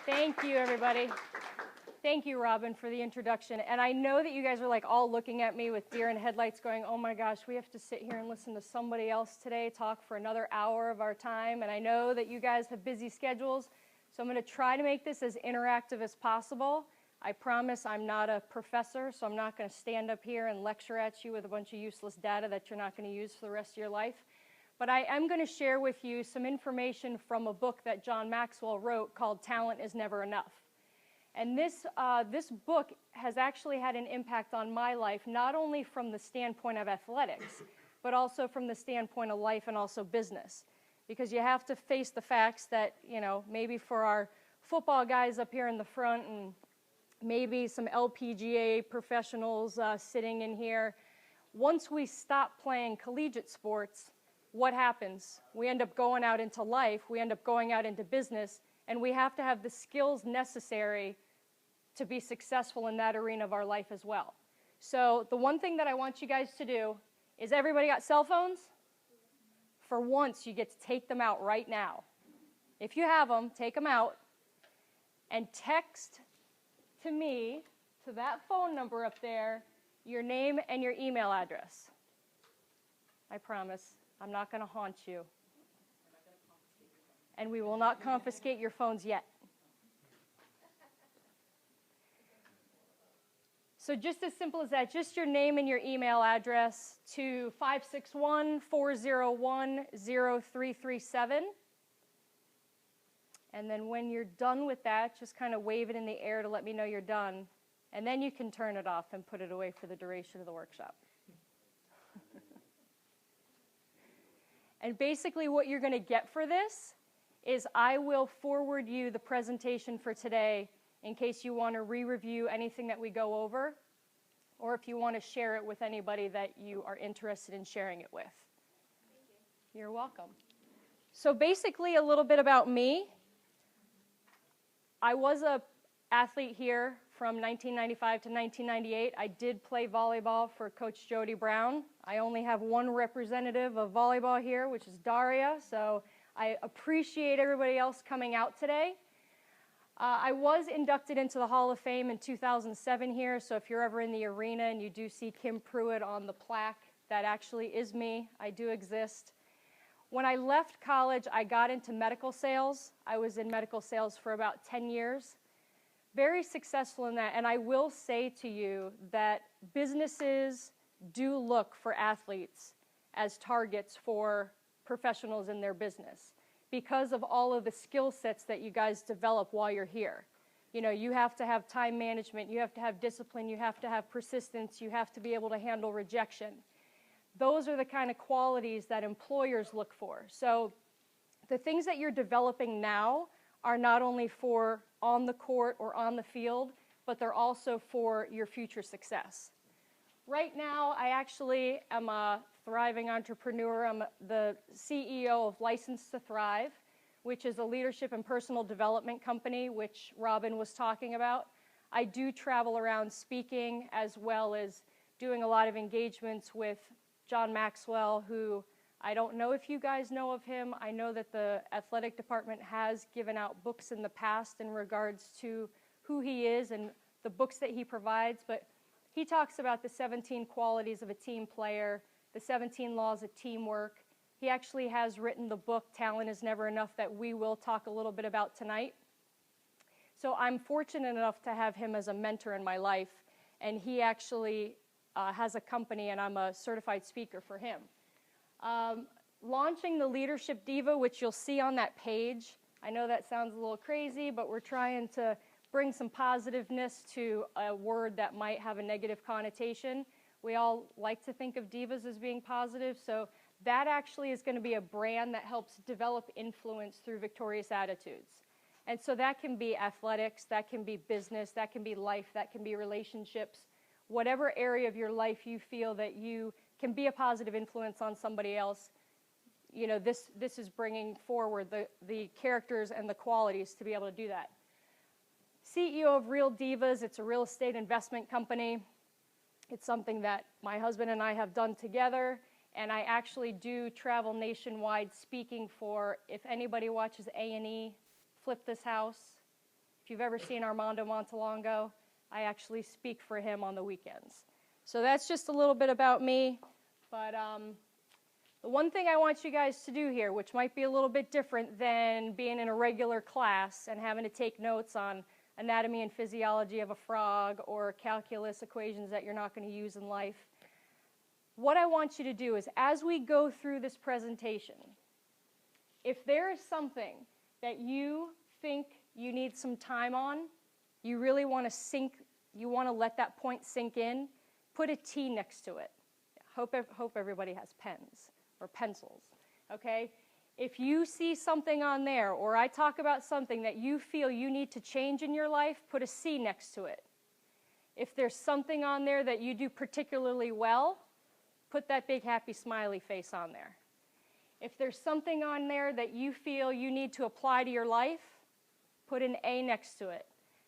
Thank you, everybody. Thank you, Robin, for the introduction. And I know that you guys are like all looking at me with deer in headlights going, oh my gosh, we have to sit here and listen to somebody else today talk for another hour of our time. And I know that you guys have busy schedules, so I'm going to try to make this as interactive as possible. I promise I'm not a professor, so I'm not going to stand up here and lecture at you with a bunch of useless data that you're not going to use for the rest of your life. But I am going to share with you some information from a book that John Maxwell wrote called Talent is Never Enough. And this book has actually had an impact on my life, not only from the standpoint of athletics, but also from the standpoint of life and also business. Because you have to face the facts that, maybe for our football guys up here in the front and maybe some LPGA professionals sitting in here, once we stop playing collegiate sports, what happens? We end up going out into life, we end up going out into business, and we have to have the skills necessary to be successful in that arena of our life as well. So the one thing that I want you guys to do is, everybody got cell phones? For once, you get to take them out right now. If you have them, take them out and text to me, to that phone number up there, your name and your email address. I promise, I'm not going to haunt you. And we will not confiscate your phones yet. So just as simple as that, just your name and your email address to 561-401-0337. And then when you're done with that, just kind of wave it in the air to let me know you're done. And then you can turn it off and put it away for the duration of the workshop. And basically what you're going to get for this is I will forward you the presentation for today in case you want to re-review anything that we go over, or if you want to share it with anybody that you are interested in sharing it with. Thank you. You're welcome. So basically a little bit about me. I was an athlete here from 1995 to 1998. I did play volleyball for Coach Jody Brown. I only have one representative of volleyball here, which is Daria, so I appreciate everybody else coming out today. I was inducted into the Hall of Fame in 2007 here, so if you're ever in the arena and you do see Kim Pruitt on the plaque, that actually is me. I do exist. When I left college, I got into medical sales. I was in medical sales for about 10 years. Very successful in that, and I will say to you that businesses do look for athletes as targets for professionals in their business because of all of the skill sets that you guys develop while you're here. You have to have time management, you have to have discipline, you have to have persistence, you have to be able to handle rejection. Those are the kind of qualities that employers look for. So the things that you're developing now are not only for on the court or on the field, but they're also for your future success. Right now, I actually am a thriving entrepreneur. I'm the CEO of License to Thrive, which is a leadership and personal development company, which Robin was talking about. I do travel around speaking as well as doing a lot of engagements with John Maxwell, who I don't know if you guys know of him. I know that the athletic department has given out books in the past in regards to who he is and the books that he provides, but he talks about the 17 qualities of a team player, the 17 laws of teamwork. He actually has written the book, Talent is Never Enough, that we will talk a little bit about tonight. So I'm fortunate enough to have him as a mentor in my life, and he actually has a company, and I'm a certified speaker for him. Launching the Leadership Diva, which you'll see on that page. I know that sounds a little crazy, but we're trying to bring some positiveness to a word that might have a negative connotation. We all like to think of divas as being positive, so that actually is going to be a brand that helps develop influence through victorious attitudes. And so that can be athletics, that can be business, that can be life, that can be relationships. Whatever area of your life you feel that you can be a positive influence on somebody else, this is bringing forward the characters and the qualities to be able to do that. CEO of Real Divas, it's a real estate investment company. It's something that my husband and I have done together, and I actually do travel nationwide speaking for, if anybody watches A&E, Flip This House, you've ever seen Armando Montalongo, I actually speak for him on the weekends. So that's just a little bit about me. But the one thing I want you guys to do here, which might be a little bit different than being in a regular class and having to take notes on anatomy and physiology of a frog or calculus equations that you're not going to use in life. What I want you to do is, as we go through this presentation, if there is something that you think you need some time on, you really want to let that point sink in, put a T next to it. Hope everybody has pens or pencils, okay? If you see something on there, or I talk about something that you feel you need to change in your life, put a C next to it. If there's something on there that you do particularly well, put that big happy smiley face on there. If there's something on there that you feel you need to apply to your life, put an A next to it.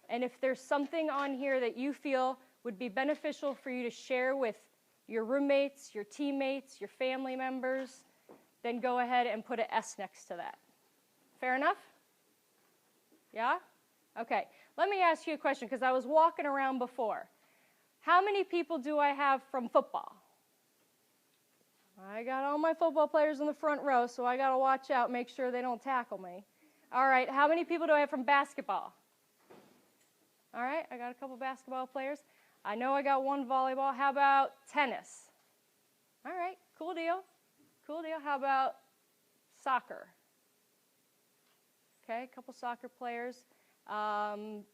And if there's something on here that you feel would be beneficial for you to share with your roommates, your teammates, your family members, then go ahead and put an S next to that. Fair enough? Yeah? Okay. Let me ask you a question, because I was walking around before. How many people do I have from football? I got all my football players in the front row, so I got to watch out, make sure they don't tackle me. All right. How many people do I have from basketball? All right. I got a couple basketball players. I know I got one volleyball. How about tennis? All right. Cool deal. Cool deal. How about soccer? Okay, a couple soccer players.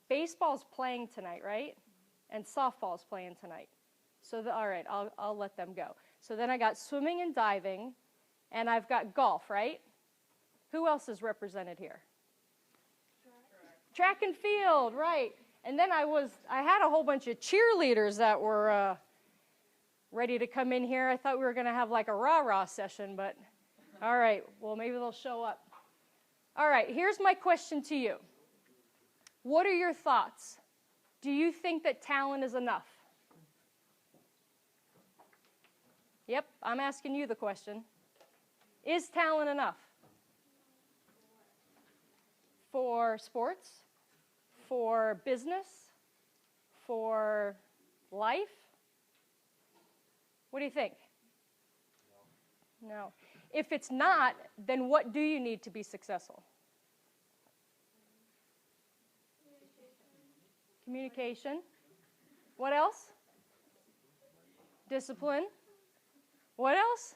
Baseball's playing tonight, right? And softball's playing tonight. So, all right, I'll let them go. So then I got swimming and diving, and I've got golf, right? Who else is represented here? Track and field, right. And then I had a whole bunch of cheerleaders that were ready to come in here. I thought we were going to have like a rah-rah session, but all right, well, maybe they'll show up. All right, here's my question to you. What are your thoughts? Do you think that talent is enough? Yep, I'm asking you the question. Is talent enough? For sports? For business? For life? What do you think? No. If it's not, then what do you need to be successful? Communication. What else? Discipline. What else?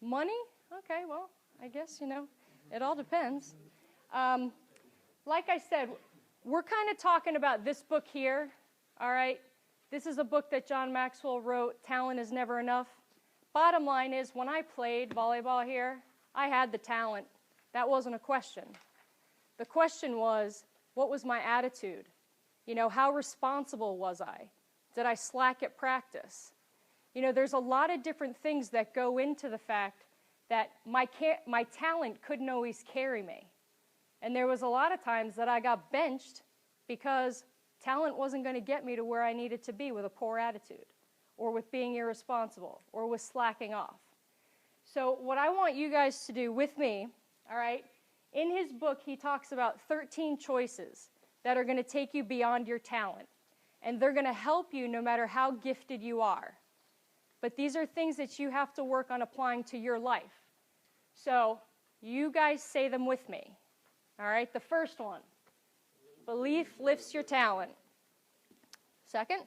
Money? Okay, well, I guess, it all depends. Like I said, we're kind of talking about this book here, all right? This is a book that John Maxwell wrote, Talent is Never Enough. Bottom line is, when I played volleyball here, I had the talent. That wasn't a question. The question was, what was my attitude? How responsible was I? Did I slack at practice? There's a lot of different things that go into the fact that my talent couldn't always carry me. And there was a lot of times that I got benched because talent wasn't going to get me to where I needed to be with a poor attitude, or with being irresponsible, or with slacking off. So what I want you guys to do with me, all right, in his book, he talks about 13 choices that are going to take you beyond your talent. And they're going to help you no matter how gifted you are. But these are things that you have to work on applying to your life. So you guys say them with me. All right, the first one, belief lifts your talent. Second?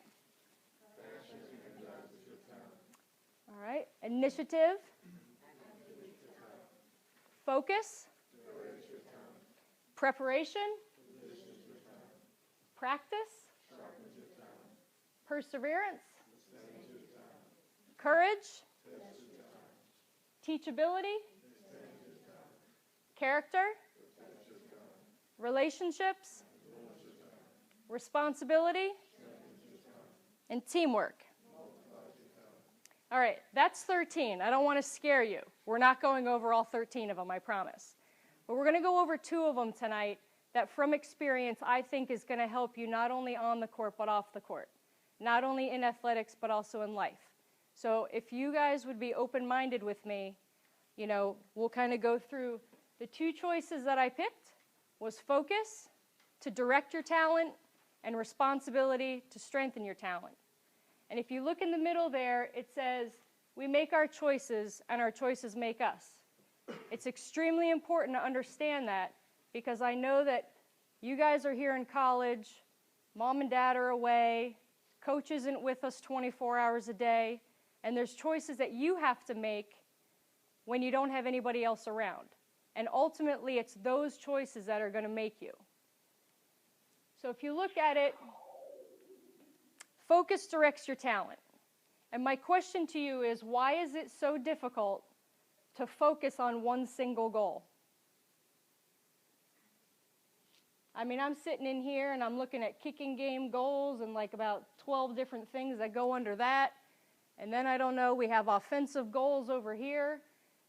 All right, initiative. Focus. Preparation. Practice. Perseverance. Courage. Teachability. Character. Relationships. Responsibility. And teamwork. All right, that's 13. I don't want to scare you. We're not going over all 13 of them, I promise. But we're going to go over 2 of them tonight that from experience I think is going to help you not only on the court but off the court. Not only in athletics but also in life. So if you guys would be open-minded with me, we'll kind of go through the 2 choices that I picked was focus, to direct your talent, and responsibility to strengthen your talent. And if you look in the middle there, it says, we make our choices and our choices make us. It's extremely important to understand that, because I know that you guys are here in college, mom and dad are away, coach isn't with us 24 hours a day, and there's choices that you have to make when you don't have anybody else around. And ultimately, it's those choices that are going to make you. So if you look at it, focus directs your talent. And my question to you is, why is it so difficult to focus on one single goal? I mean, I'm sitting in here and I'm looking at kicking game goals and like about 12 different things that go under that. And then I don't know, we have offensive goals over here.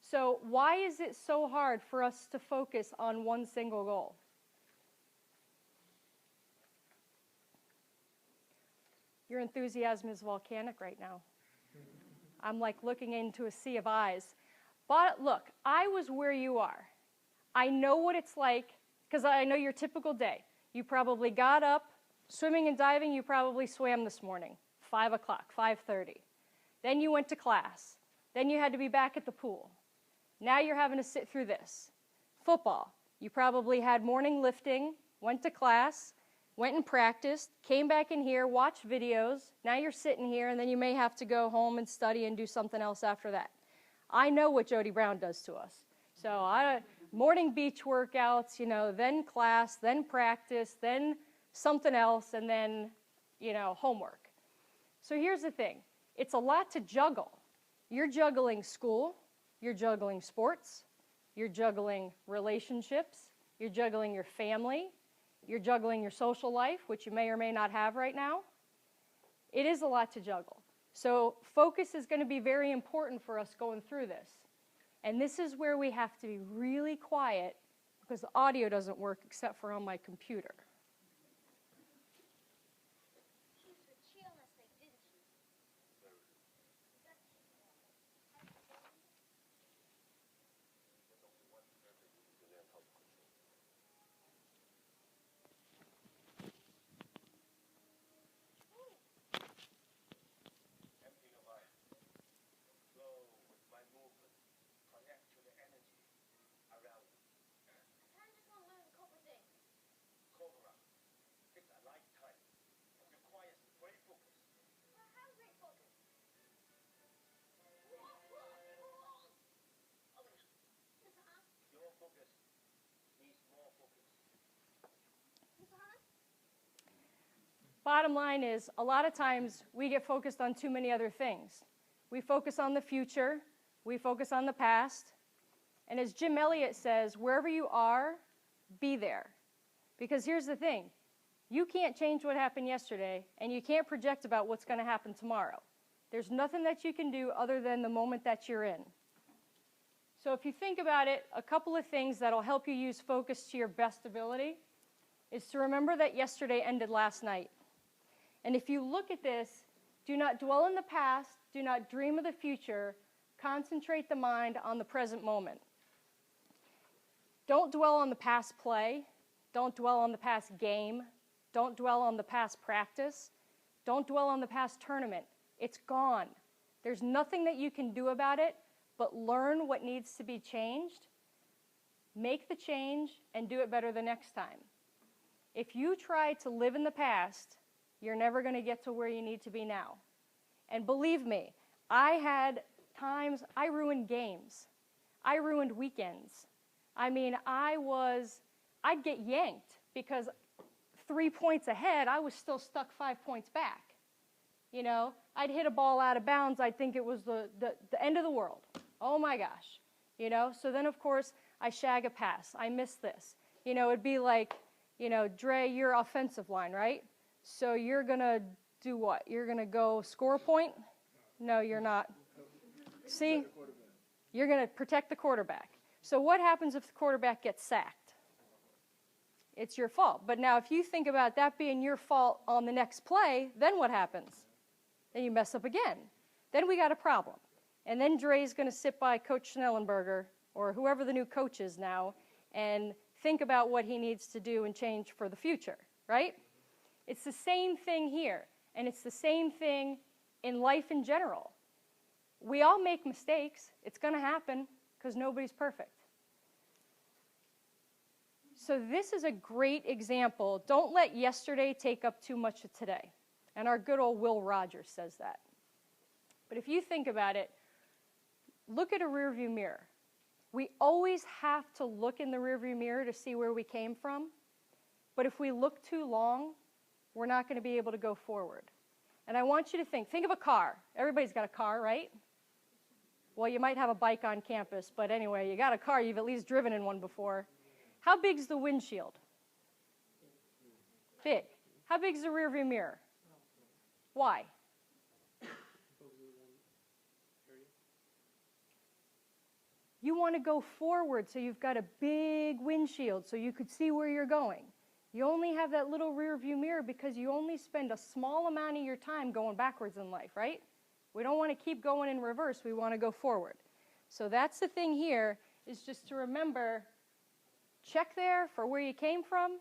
So why is it so hard for us to focus on one single goal? Your enthusiasm is volcanic right now. I'm like looking into a sea of eyes. But look, I was where you are. I know what it's like, because I know your typical day. You probably got up, swimming and diving, you probably swam this morning, 5 o'clock, 5:30. Then you went to class. Then you had to be back at the pool. Now you're having to sit through this. Football, you probably had morning lifting, went to class, went and practiced, came back in here, watched videos. Now you're sitting here, and then you may have to go home and study and do something else after that. I know what Jody Brown does to us. So morning beach workouts, then class, then practice, then something else, and then, homework. So here's the thing. It's a lot to juggle. You're juggling school. You're juggling sports. You're juggling relationships. You're juggling your family. You're juggling your social life, which you may or may not have right now. It is a lot to juggle. So focus is going to be very important for us going through this. And this is where we have to be really quiet, because the audio doesn't work except for on my computer. Bottom line is, a lot of times we get focused on too many other things. We focus on the future, we focus on the past, and as Jim Elliott says, wherever you are, be there. Because here's the thing, you can't change what happened yesterday, and you can't project about what's going to happen tomorrow. There's nothing that you can do other than the moment that you're in. So if you think about it, a couple of things that'll help you use focus to your best ability is to remember that yesterday ended last night. And if you look at this, do not dwell in the past, do not dream of the future, concentrate the mind on the present moment. Don't dwell on the past play, don't dwell on the past game, don't dwell on the past practice, don't dwell on the past tournament. It's gone. There's nothing that you can do about it but learn what needs to be changed, make the change, and do it better the next time. If you try to live in the past, you're never going to get to where you need to be now. And believe me, I had times I ruined games. I ruined weekends. I mean, I'd get yanked because 3 points ahead, I was still stuck 5 points back. I'd hit a ball out of bounds. I'd think it was the end of the world. Oh my gosh. So then of course I shag a pass. I miss this. It'd be like, Dre, you're offensive line, right? So you're going to do what? You're going to go score a point? No, you're not. See? You're going to protect the quarterback. So what happens if the quarterback gets sacked? It's your fault. But now if you think about that being your fault on the next play, then what happens? Then you mess up again. Then we got a problem. And then Dre's going to sit by Coach Schnellenberger, or whoever the new coach is now, and think about what he needs to do and change for the future, right? It's the same thing here, and it's the same thing in life in general. We all make mistakes. It's going to happen because nobody's perfect. So this is a great example. Don't let yesterday take up too much of today. And our good old Will Rogers says that. But if you think about it, look at a rearview mirror. We always have to look in the rearview mirror to see where we came from. But if we look too long, we're not going to be able to go forward. And I want you to think of a car. Everybody's got a car, right? Well, you might have a bike on campus, but anyway, you got a car. You've at least driven in one before. How big's the windshield? Big. How big's the rearview mirror? Why? You want to go forward, so you've got a big windshield so you could see where you're going. You only have that little rear view mirror because you only spend a small amount of your time going backwards in life, right? We don't want to keep going in reverse. We want to go forward. So that's the thing here, is just to remember, check there for where you came from,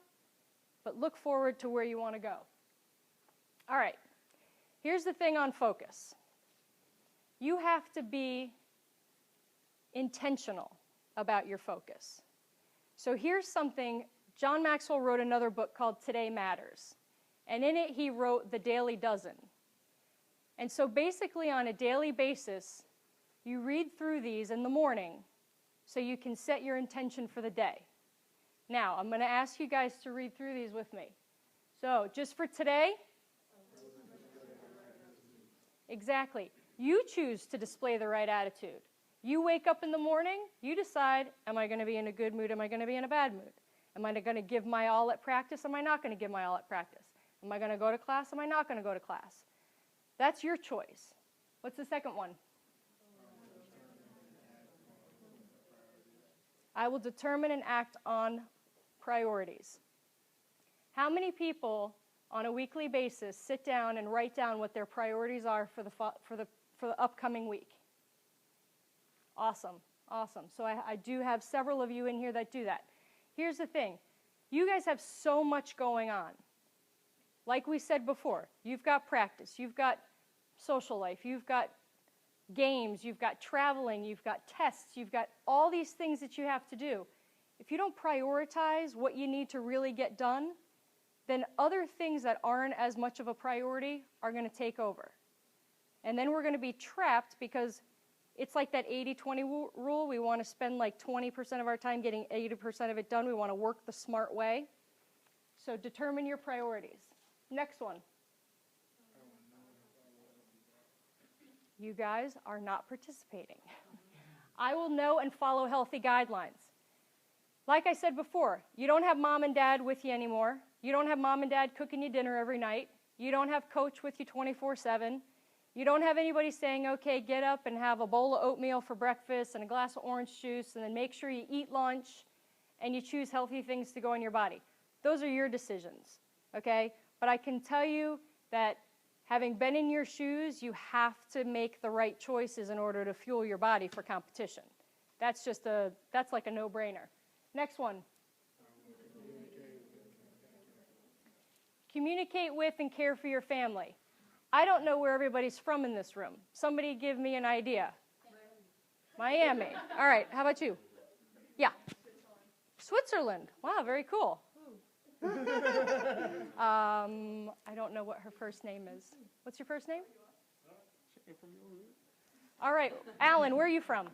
but look forward to where you want to go. All right. Here's the thing on focus. You have to be intentional about your focus. So here's something. John Maxwell wrote another book called Today Matters. And in it, he wrote The Daily Dozen. And so basically, on a daily basis, you read through these in the morning so you can set your intention for the day. Now, I'm going to ask you guys to read through these with me. So just for today, exactly. You choose to display the right attitude. You wake up in the morning, you decide, am I going to be in a good mood? Am I going to be in a bad mood? Am I going to give my all at practice? Am I not going to give my all at practice? Am I going to go to class? Am I not going to go to class? That's your choice. What's the second one? I will determine and act on priorities. How many people on a weekly basis sit down and write down what their priorities are for the upcoming week? Awesome, awesome. So I do have several of you in here that do that. Here's the thing. You guys have so much going on. Like we said before, you've got practice, you've got social life, you've got games, you've got traveling, you've got tests, you've got all these things that you have to do. If you don't prioritize what you need to really get done, then other things that aren't as much of a priority are going to take over. And then we're going to be trapped because it's like that 80-20 rule. We want to spend like 20% of our time getting 80% of it done. We want to work the smart way. So determine your priorities. Next one. You guys are not participating. I will know and follow healthy guidelines. Like I said before, you don't have mom and dad with you anymore. You don't have mom and dad cooking you dinner every night. You don't have coach with you 24/7. You don't have anybody saying, okay, get up and have a bowl of oatmeal for breakfast and a glass of orange juice, and then make sure you eat lunch and you choose healthy things to go in your body. Those are your decisions, okay? But I can tell you that having been in your shoes, you have to make the right choices in order to fuel your body for competition. That's like a no-brainer. Next one. Communicate with and care for your family. I don't know where everybody's from in this room. Somebody give me an idea. Miami. All right, how about you? Yeah. Switzerland. Wow, very cool. I don't know what her first name is. What's your first name? All right, Alan, where are you from?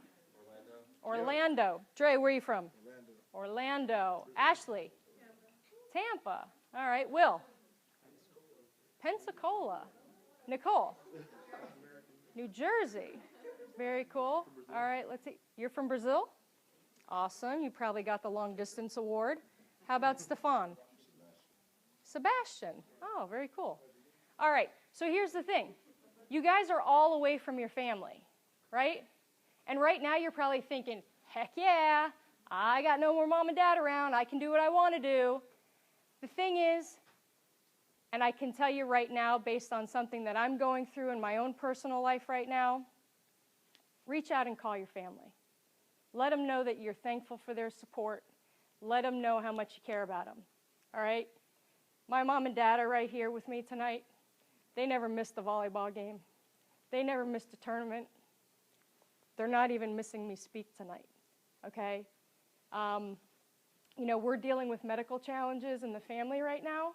Orlando. Dre, where are you from? Orlando. Ashley? Tampa. All right, Will? Pensacola. Nicole? New Jersey. Very cool. All right, let's see. You're from Brazil? Awesome. You probably got the long distance award. How about Stefan? Sebastian. Oh, very cool. All right, so here's the thing. You guys are all away from your family, right? And right now you're probably thinking, heck yeah, I got no more mom and dad around. I can do what I want to do. The thing is, and I can tell you right now, based on something that I'm going through in my own personal life right now, reach out and call your family. Let them know that you're thankful for their support. Let them know how much you care about them. All right? My mom and dad are right here with me tonight. They never missed a volleyball game. They never missed a tournament. They're not even missing me speak tonight. Okay? You know, we're dealing with medical challenges in the family right now.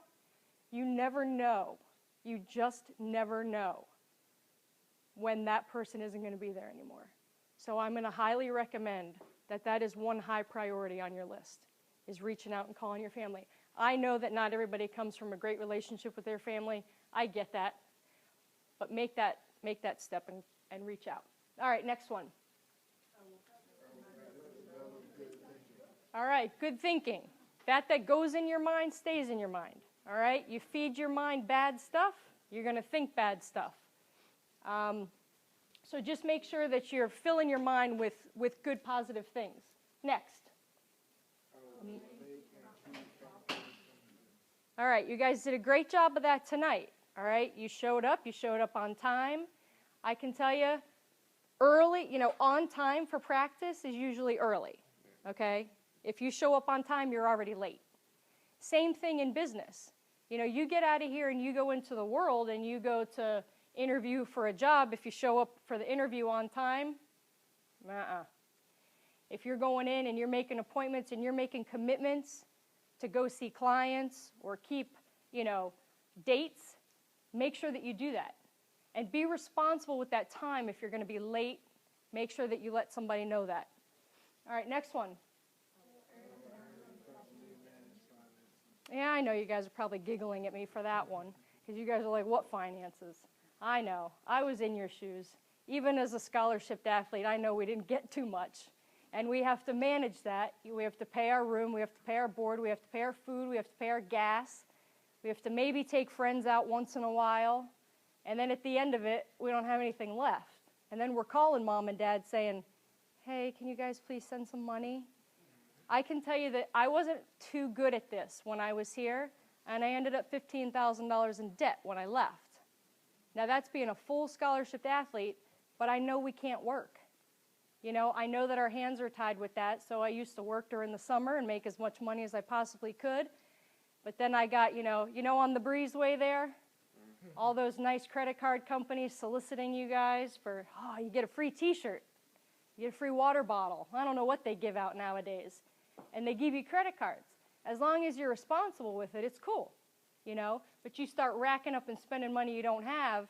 You never know. You just never know when that person isn't going to be there anymore. So I'm going to highly recommend that that is one high priority on your list, is reaching out and calling your family. I know that not everybody comes from a great relationship with their family. I get that. But make that step and reach out. All right, next one. All right, good thinking. That goes in your mind stays in your mind. All right, you feed your mind bad stuff, you're going to think bad stuff. So just make sure that you're filling your mind with good, positive things. Next. All right, you guys did a great job of that tonight. All right, you showed up on time. I can tell you, early, on time for practice is usually early, okay? If you show up on time, you're already late. Same thing in business. You get out of here and you go into the world and you go to interview for a job. If you show up for the interview on time, If you're going in and you're making appointments and you're making commitments to go see clients or keep, dates, make sure that you do that. And be responsible with that time. If you're going to be late, make sure that you let somebody know that. All right, next one. Yeah, I know you guys are probably giggling at me for that one, because you guys are like, what finances? I know. I was in your shoes. Even as a scholarship athlete, I know we didn't get too much. And we have to manage that. We have to pay our room. We have to pay our board. We have to pay our food. We have to pay our gas. We have to maybe take friends out once in a while. And then at the end of it, we don't have anything left. And then we're calling mom and dad saying, hey, can you guys please send some money? I can tell you that I wasn't too good at this when I was here, and I ended up $15,000 in debt when I left. Now, that's being a full scholarship athlete, but I know we can't work. I know that our hands are tied with that, so I used to work during the summer and make as much money as I possibly could. But then I got, on the breezeway there, all those nice credit card companies soliciting you guys for, you get a free T-shirt, you get a free water bottle. I don't know what they give out nowadays. And they give you credit cards. As long as you're responsible with it, it's cool, But you start racking up and spending money you don't have,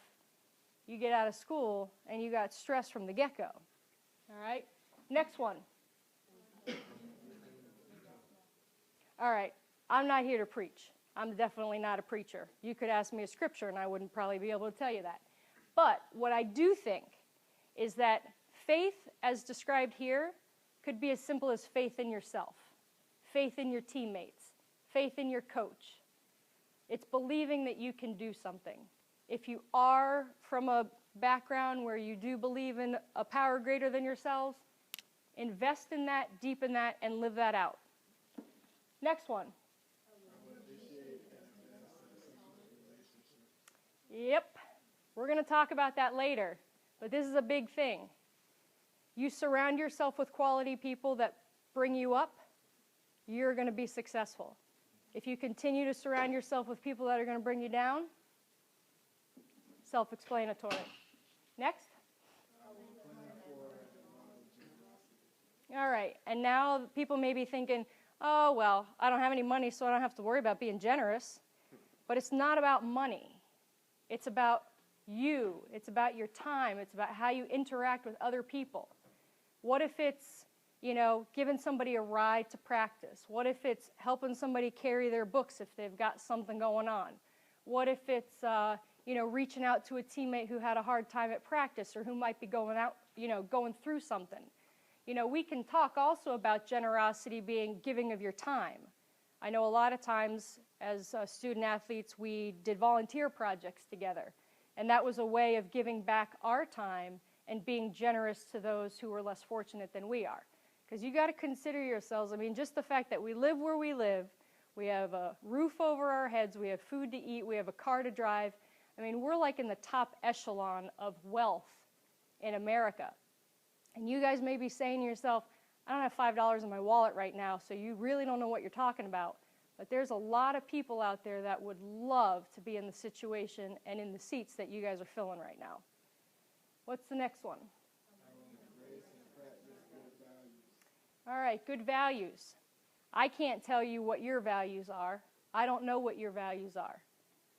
you get out of school, and you got stress from the get-go. All right, next one. All right, I'm not here to preach. I'm definitely not a preacher. You could ask me a scripture, and I wouldn't probably be able to tell you that. But what I do think is that faith, as described here, could be as simple as faith in yourself, faith in your teammates, faith in your coach. It's believing that you can do something. If you are from a background where you do believe in a power greater than yourselves, invest in that, deepen that, and live that out. Next one. Yep, we're going to talk about that later, but this is a big thing. You surround yourself with quality people that bring you up, you're going to be successful. If you continue to surround yourself with people that are going to bring you down, self-explanatory. Next. All right, and now people may be thinking, oh, well, I don't have any money, so I don't have to worry about being generous. But it's not about money. It's about you. It's about your time. It's about how you interact with other people. What if it's, giving somebody a ride to practice? What if it's helping somebody carry their books if they've got something going on? What if it's, reaching out to a teammate who had a hard time at practice or who might be going through something? We can talk also about generosity being giving of your time. I know a lot of times as student athletes, we did volunteer projects together. And that was a way of giving back our time and being generous to those who were less fortunate than we are. Because you got to consider yourselves, just the fact that we live where we live, we have a roof over our heads, we have food to eat, we have a car to drive. We're like in the top echelon of wealth in America. And you guys may be saying to yourself, I don't have $5 in my wallet right now, so you really don't know what you're talking about. But there's a lot of people out there that would love to be in the situation and in the seats that you guys are filling right now. What's the next one? All right, good values. I can't tell you what your values are. I don't know what your values are.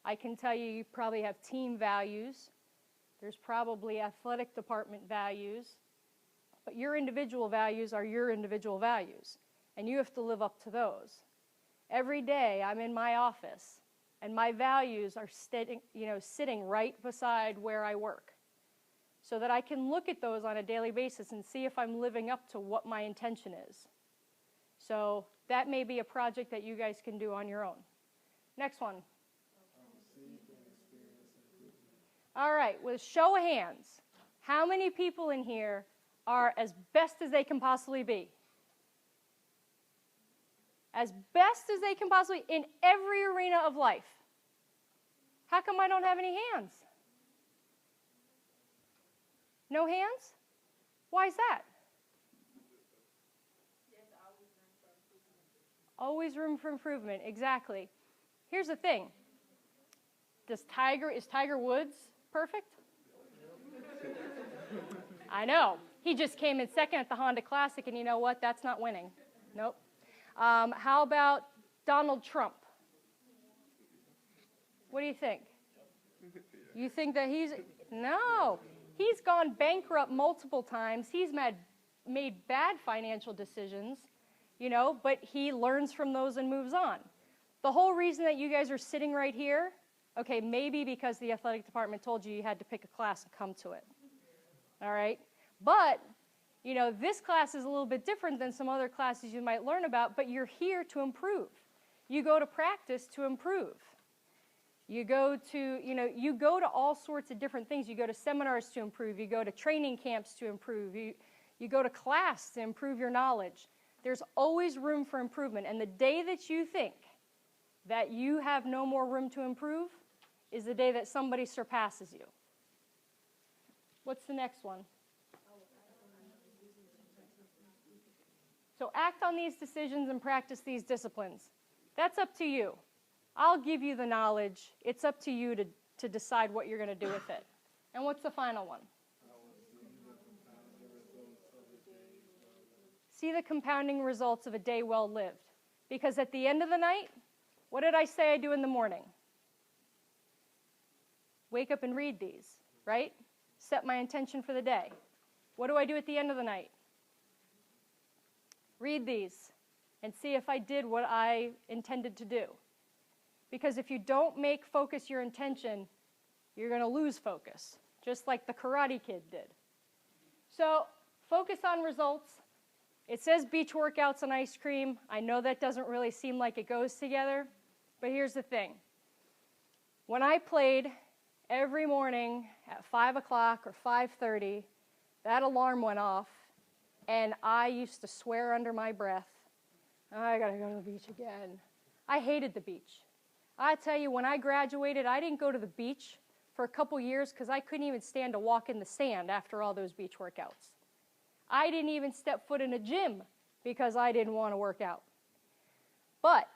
I can tell you probably have team values. There's probably athletic department values. But your individual values are your individual values. And you have to live up to those. Every day I'm in my office, and my values are sitting right beside where I work, so that I can look at those on a daily basis and see if I'm living up to what my intention is. So that may be a project that you guys can do on your own. Next one. All right, with a show of hands, how many people in here are as best as they can possibly be? As best as they can possibly in every arena of life. How come I don't have any hands? No hands? Why is that? Always room for improvement, exactly. Here's the thing. Is Tiger Woods perfect? I know. He just came in second at the Honda Classic, and you know what? That's not winning. Nope. How about Donald Trump? What do you think? You think that no. He's gone bankrupt multiple times. He's made bad financial decisions, but he learns from those and moves on. The whole reason that you guys are sitting right here, okay, maybe because the athletic department told you had to pick a class and come to it. All right? But, this class is a little bit different than some other classes you might learn about, but you're here to improve. You go to practice to improve. You go to all sorts of different things. You go to seminars to improve. You go to training camps to improve. You go to class to improve your knowledge. There's always room for improvement. And the day that you think that you have no more room to improve is the day that somebody surpasses you. What's the next one? So act on these decisions and practice these disciplines. That's up to you. I'll give you the knowledge. It's up to you to decide what you're going to do with it. And what's the final one? See the compounding results of a day well lived. Because at the end of the night, what did I say I do in the morning? Wake up and read these, right? Set my intention for the day. What do I do at the end of the night? Read these and see if I did what I intended to do. Because if you don't make focus your intention, you're going to lose focus, just like the Karate Kid did. So focus on results. It says beach workouts and ice cream. I know that doesn't really seem like it goes together, but here's the thing. When I played every morning at 5 o'clock or 5:30, that alarm went off, and I used to swear under my breath, I got to go to the beach again. I hated the beach. I tell you, when I graduated, I didn't go to the beach for a couple years because I couldn't even stand to walk in the sand after all those beach workouts. I didn't even step foot in a gym because I didn't want to work out. But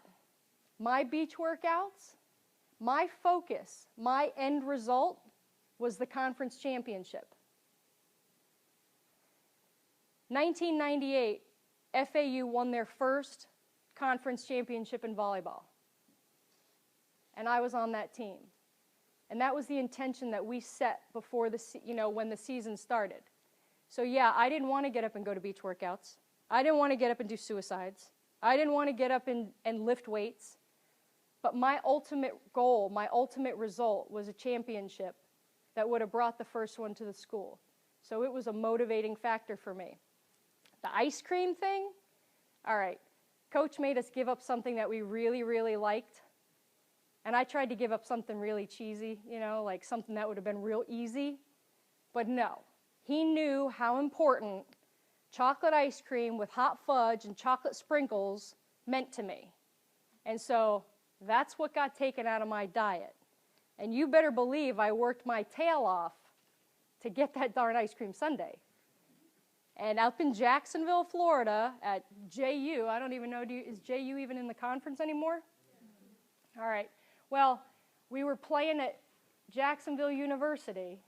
my beach workouts, my focus, my end result was the conference championship. 1998, FAU won their first conference championship in volleyball. And I was on that team. And that was the intention that we set before when the season started. So yeah, I didn't want to get up and go to beach workouts. I didn't want to get up and do suicides. I didn't want to get up and lift weights. But my ultimate goal, my ultimate result was a championship that would have brought the first one to the school. So it was a motivating factor for me. The ice cream thing, all right, Coach made us give up something that we really, really liked. And I tried to give up something really cheesy, like something that would have been real easy. But no, he knew how important chocolate ice cream with hot fudge and chocolate sprinkles meant to me. And so that's what got taken out of my diet. And you better believe I worked my tail off to get that darn ice cream sundae. And up in Jacksonville, Florida, at JU, I don't even know, is JU even in the conference anymore? All right. Well, we were playing at Jacksonville University,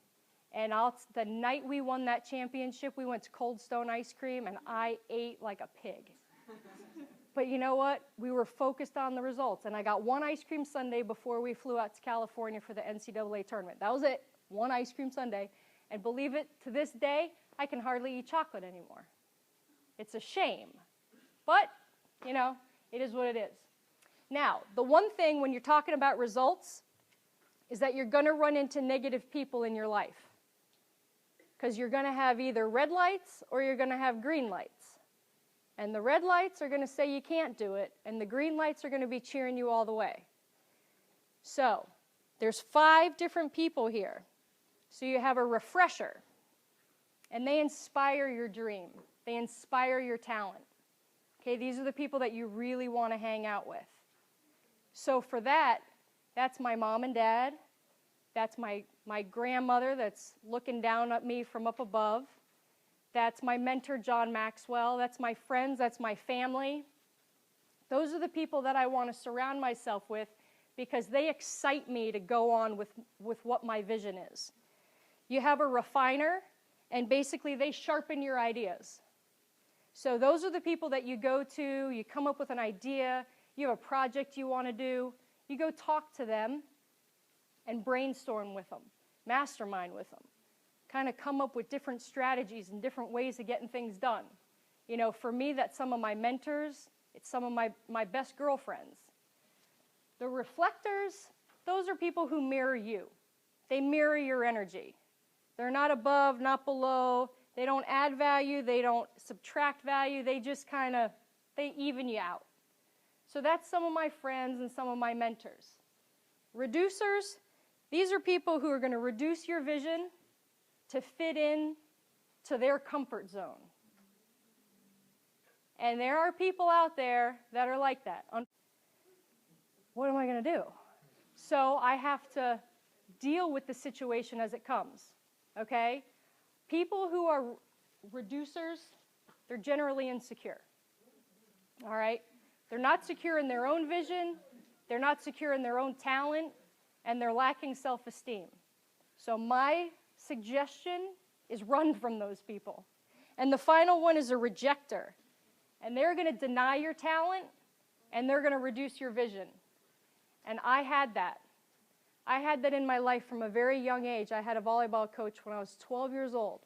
and the night we won that championship, we went to Cold Stone Ice Cream, and I ate like a pig. But you know what? We were focused on the results, and I got one ice cream sundae before we flew out to California for the NCAA tournament. That was it, one ice cream sundae. And believe it, to this day, I can hardly eat chocolate anymore. It's a shame. But, you know, it is what it is. Now, the one thing when you're talking about results is that you're going to run into negative people in your life. Because you're going to have either red lights or you're going to have green lights. And the red lights are going to say you can't do it, and the green lights are going to be cheering you all the way. So, there's 5 different people here. So you have a refresher, and they inspire your dream. They inspire your talent. Okay, these are the people that you really want to hang out with. So for that, that's my mom and dad. That's my grandmother that's looking down at me from up above. That's my mentor, John Maxwell. That's my friends. That's my family. Those are the people that I want to surround myself with because they excite me to go on with what my vision is. You have a refiner, and basically they sharpen your ideas. So those are the people that you go to, you come up with an idea, you have a project you want to do, you go talk to them and brainstorm with them, mastermind with them, kind of come up with different strategies and different ways of getting things done. You know, for me, that's some of my mentors, it's some of my best girlfriends. The reflectors, those are people who mirror you. They mirror your energy. They're not above, not below. They don't add value. They don't subtract value. They just they even you out. So that's some of my friends and some of my mentors. Reducers, these are people who are going to reduce your vision to fit in to their comfort zone. And there are people out there that are like that. What am I going to do? So I have to deal with the situation as it comes. Okay? People who are reducers, they're generally insecure. All right? They're not secure in their own vision, they're not secure in their own talent, and they're lacking self-esteem. So my suggestion is run from those people. And the final one is a rejector. And they're going to deny your talent, and they're going to reduce your vision. And I had that. I had that in my life from a very young age. I had a volleyball coach when I was 12 years old.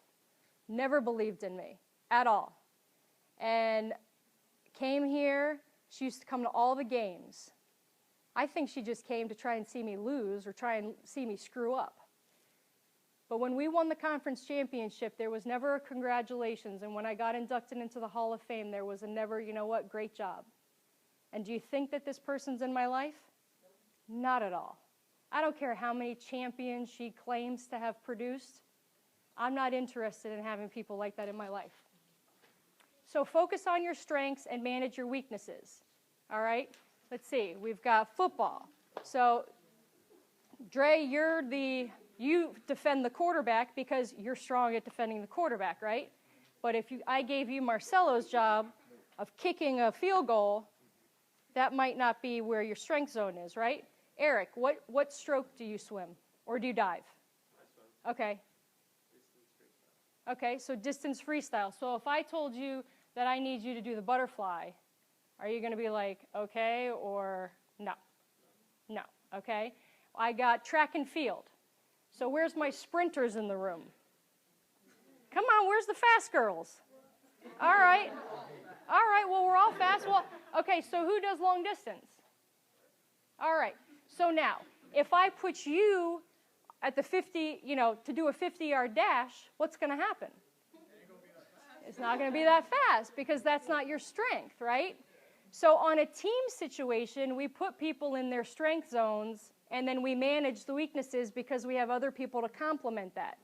Never believed in me at all. And came here. She used to come to all the games. I think she just came to try and see me lose or try and see me screw up. But when we won the conference championship, there was never a congratulations. And when I got inducted into the Hall of Fame, there was a never, you know what, great job. And do you think that this person's in my life? Not at all. I don't care how many champions she claims to have produced. I'm not interested in having people like that in my life. So focus on your strengths and manage your weaknesses. All right? Let's see. We've got football. So, Dre, you defend the quarterback because you're strong at defending the quarterback, right? But if I gave you Marcelo's job of kicking a field goal, that might not be where your strength zone is, right? Eric, what stroke do you swim? Or do you dive? I swim. Okay. Distance freestyle. Okay, so distance freestyle. So if I told you that I need you to do the butterfly, are you going to be like, okay, or no? No, okay. I got track and field. So where's my sprinters in the room? Come on, where's the fast girls? All right. All right, well, we're all fast. Well, okay, so who does long distance? All right. So now, if I put you at the 50, to do a 50-yard dash, what's going to happen? It's not going to be that fast because that's not your strength, right? So on a team situation, we put people in their strength zones, and then we manage the weaknesses because we have other people to complement that.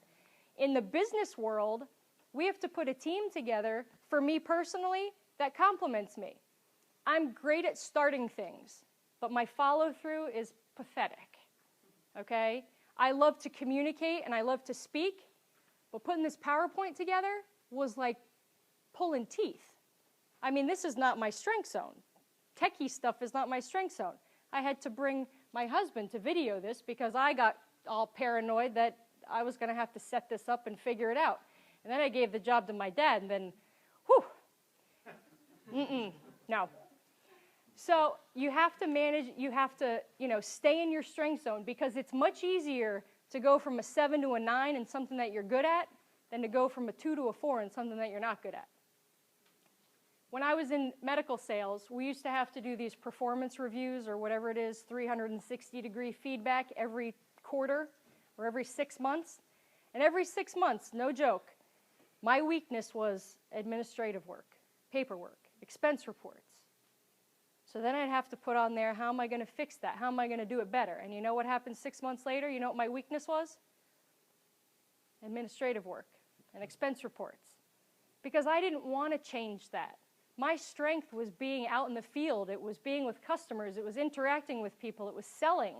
In the business world, we have to put a team together, for me personally, that complements me. I'm great at starting things, but my follow-through is pathetic, okay? I love to communicate and I love to speak, but putting this PowerPoint together was like pulling teeth. I mean, this is not my strength zone. Techie stuff is not my strength zone. I had to bring my husband to video this because I got all paranoid that I was going to have to set this up and figure it out. And then I gave the job to my dad, and then, whew, no. So you have to manage, you have to, stay in your strength zone, because it's much easier to go from a 7 to a 9 in something that you're good at than to go from a 2 to a 4 in something that you're not good at. When I was in medical sales, we used to have to do these performance reviews, or whatever it is, 360-degree feedback every quarter or every 6 months. And every 6 months, no joke, my weakness was administrative work, paperwork, expense reports. So then I'd have to put on there, how am I going to fix that? How am I going to do it better? And you know what happened 6 months later? You know what my weakness was? Administrative work and expense reports. Because I didn't want to change that. My strength was being out in the field. It was being with customers. It was interacting with people. It was selling.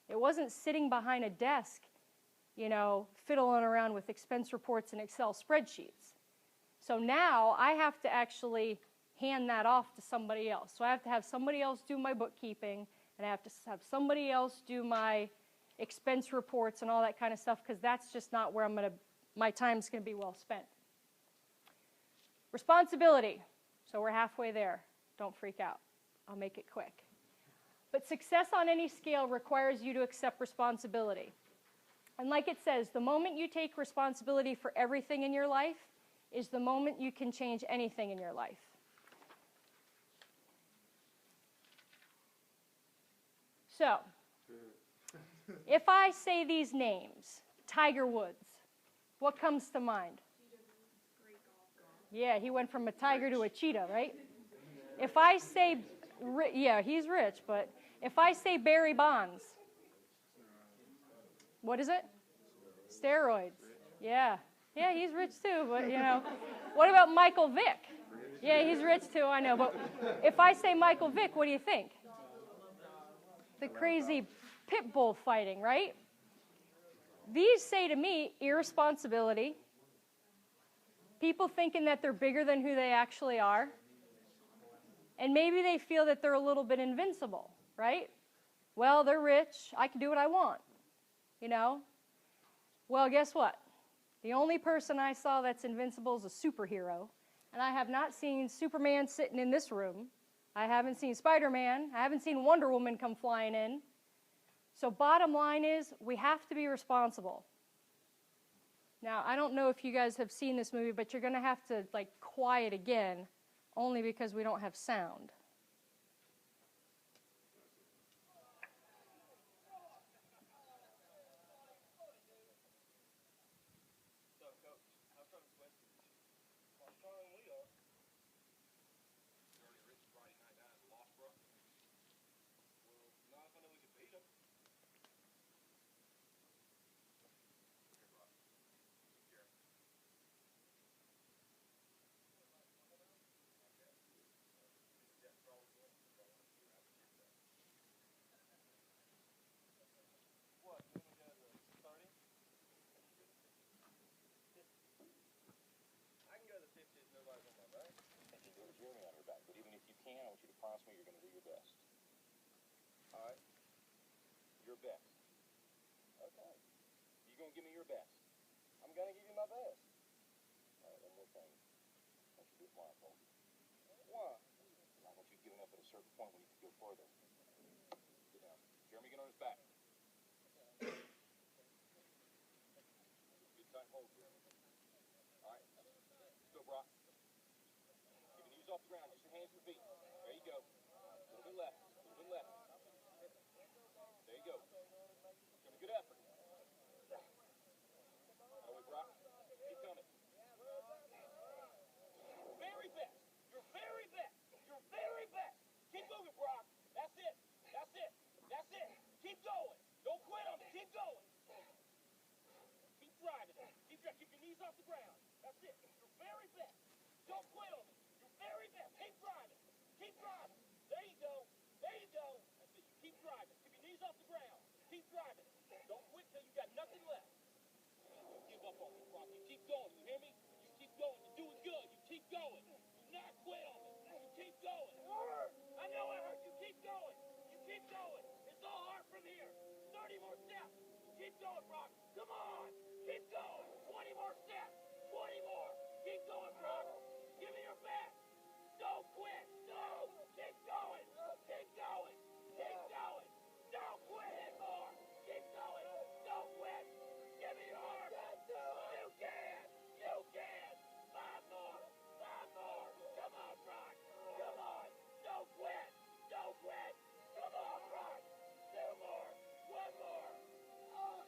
It wasn't sitting behind a desk, fiddling around with expense reports and Excel spreadsheets. So now I have to actually hand that off to somebody else. So I have to have somebody else do my bookkeeping, and I have to have somebody else do my expense reports and all that kind of stuff, because that's just not where my time's going to be well spent. Responsibility. So we're halfway there. Don't freak out. I'll make it quick. But success on any scale requires you to accept responsibility. And like it says, the moment you take responsibility for everything in your life is the moment you can change anything in your life. So, if I say these names, Tiger Woods, what comes to mind? Yeah, he went from a tiger to a cheetah, right? If I say, yeah, he's rich, but if I say Barry Bonds, what is it? Steroids. Yeah. Yeah, he's rich too, but What about Michael Vick? Yeah, he's rich too, I know, but if I say Michael Vick, what do you think? The crazy pit bull fighting, right? These say to me irresponsibility, people thinking that they're bigger than who they actually are, and maybe they feel that they're a little bit invincible, right? Well, they're rich, I can do what I want, Well, guess what? The only person I saw that's invincible is a superhero, and I have not seen Superman sitting in this room. I haven't seen Spider-Man. I haven't seen Wonder Woman come flying in. So bottom line is, we have to be responsible. Now, I don't know if you guys have seen this movie, but you're going to have to, quiet again, only because we don't have sound. So, Coach, how come it's West Beach? How strong we are? You already rich Friday night down at the Lost Brook? Well, not if I know we can beat them. Here, Rob. Here. Yeah, probably will. What, you want to go to 30? I can go to 50 if nobody's on my back. And you can go to Jeremy on your back, but even if you can, I want you to promise me you're going to do your best. All right. Your best. Okay. You're going to give me your best. I'm going to give you my best. All right, one more thing. I want you to do it blindfolded. Why? I want you to give it up at a certain point when you can go further. Get down. Jeremy, get on his back. Good tight hold, Jeremy. All right. Let's go, Brock. Keep your knees off the ground. Just your hands and feet. There you go. A little bit left. A little bit left. There you go. Give a good effort. All right, Brock. Keep coming. Very best. Your very best. Your very best. Keep moving, Brock. That's it. That's it. That's it. Keep going. Don't quit on it. Keep going. Keep driving it. Keep your knees off the ground. That's it. Your very best. Don't quit on it. Your very best. Keep driving. Keep driving. There you go. There you go. That's it. You keep driving. Keep your knees off the ground. Keep driving. Don't quit till you got nothing left. Don't give up on me, Brock. You keep going. You hear me? You keep going. You're doing good. You keep going. going. Do not quit on me. You keep going. I know it hurt. You keep going. You keep going. It's all hard from here. 30 more steps. Keep going, Brock. Come on. Keep going. 20 more steps. 20 more. Keep going, Brock. Give me your best. Don't quit. No. Keep going. Keep going. Keep going. Don't quit more. Keep going. Don't quit. Give me your arm. You can. You can. 5 more. 5 more. Come on, Brock. Come on. Don't quit. Don't quit. Come on, Brock. 2 more. 1 more. Oh.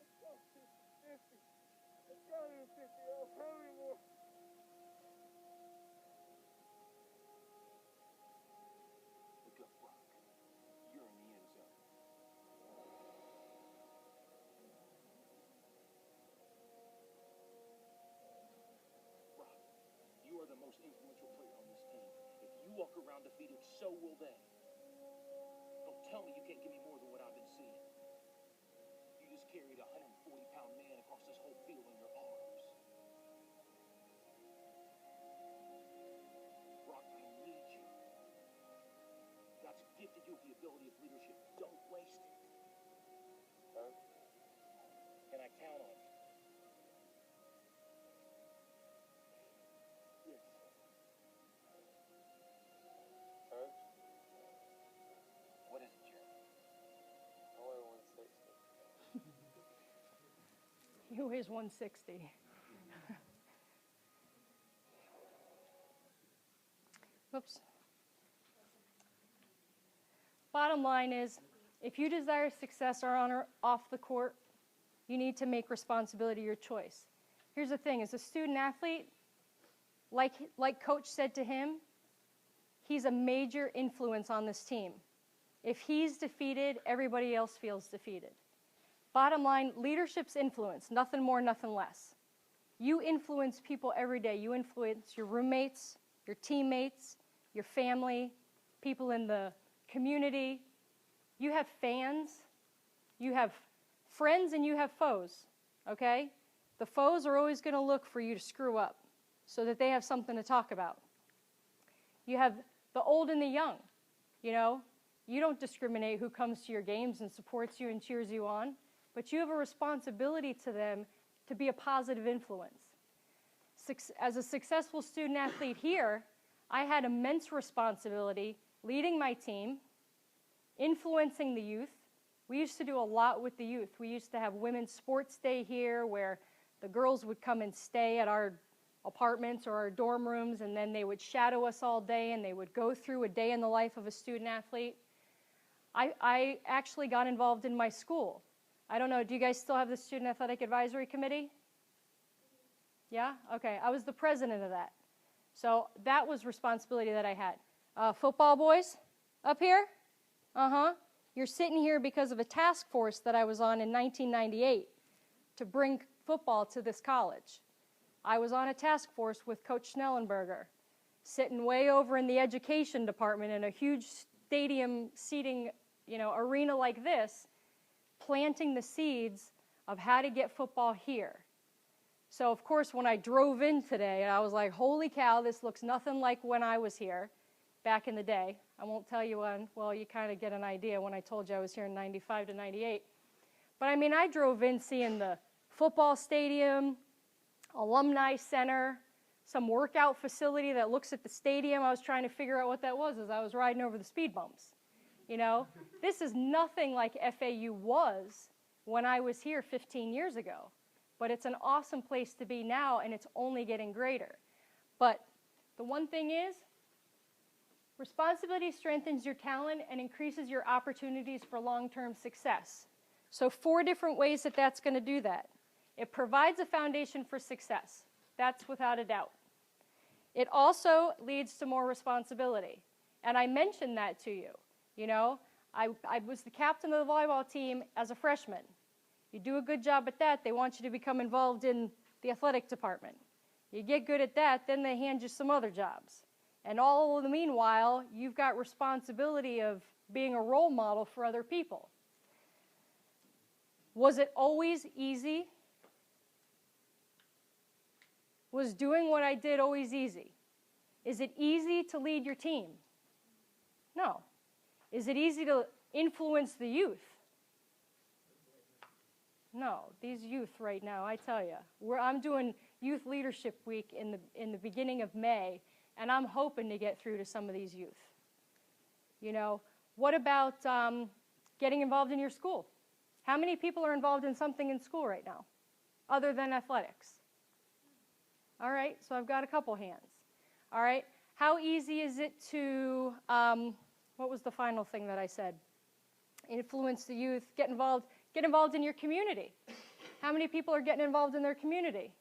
It's got to be 50. How many more? Look up, Brock. You're in the end zone. Brock, you are the most influential player on this team. If you walk around defeated, so will they. Don't tell me you can't give me more than what I've been seeing. You just carried a 140-pound man across this whole field in your arms. Brock, I need you. God's gifted you with the ability of leadership. Don't waste it. Coach? Can I count on you? Yes. Coach? What is it, Jeremy? I weigh 160. He weighs 160. Whoops. Bottom line is, if you desire success or honor off the court, you need to make responsibility your choice. Here's the thing, as a student athlete, like Coach said to him, he's a major influence on this team. If he's defeated, everybody else feels defeated. Bottom line, leadership's influence, nothing more, nothing less. You influence people every day. You influence your roommates, your teammates, your family, people in the community. You have fans, you have friends, and you have foes, okay? The foes are always going to look for you to screw up so that they have something to talk about. You have the old and the young, you know? You don't discriminate who comes to your games and supports you and cheers you on, but you have a responsibility to them to be a positive influence. As a successful student athlete here, I had immense responsibility leading my team, influencing the youth. We used to do a lot with the youth. We used to have women's sports day here where the girls would come and stay at our apartments or our dorm rooms, and then they would shadow us all day, and they would go through a day in the life of a student athlete. I actually got involved in my school. I don't know, do you guys still have the Student Athletic Advisory Committee? Yeah? Okay, I was the president of that. So that was responsibility that I had. Football boys up here? You're sitting here because of a task force that I was on in 1998 to bring football to this college. I was on a task force with Coach Schnellenberger, sitting way over in the education department in a huge stadium seating, arena like this, planting the seeds of how to get football here. So, of course, when I drove in today, I was like, holy cow, this looks nothing like when I was here back in the day. I won't tell you when, well, you kind of get an idea when I told you I was here in 95 to 98. But, I mean, I drove in seeing the football stadium, alumni center, some workout facility that looks at the stadium. I was trying to figure out what that was as I was riding over the speed bumps. This is nothing like FAU was when I was here 15 years ago. But it's an awesome place to be now, and it's only getting greater. But the one thing is, responsibility strengthens your talent and increases your opportunities for long-term success. So 4 different ways that that's going to do that. It provides a foundation for success. That's without a doubt. It also leads to more responsibility. And I mentioned that to you. I was the captain of the volleyball team as a freshman. You do a good job at that, they want you to become involved in the athletic department. You get good at that, then they hand you some other jobs. And all the meanwhile, you've got responsibility of being a role model for other people. Was it always easy? Was doing what I did always easy? Is it easy to lead your team? No. Is it easy to influence the youth? No. These youth right now, I tell you, I'm doing Youth Leadership Week in the beginning of May, and I'm hoping to get through to some of these youth. You know, what about getting involved in your school? How many people are involved in something in school right now, other than athletics? All right, so I've got a couple hands. All right, how easy is it to, what was the final thing that I said? Influence the youth, get involved in your community. How many people are getting involved in their community?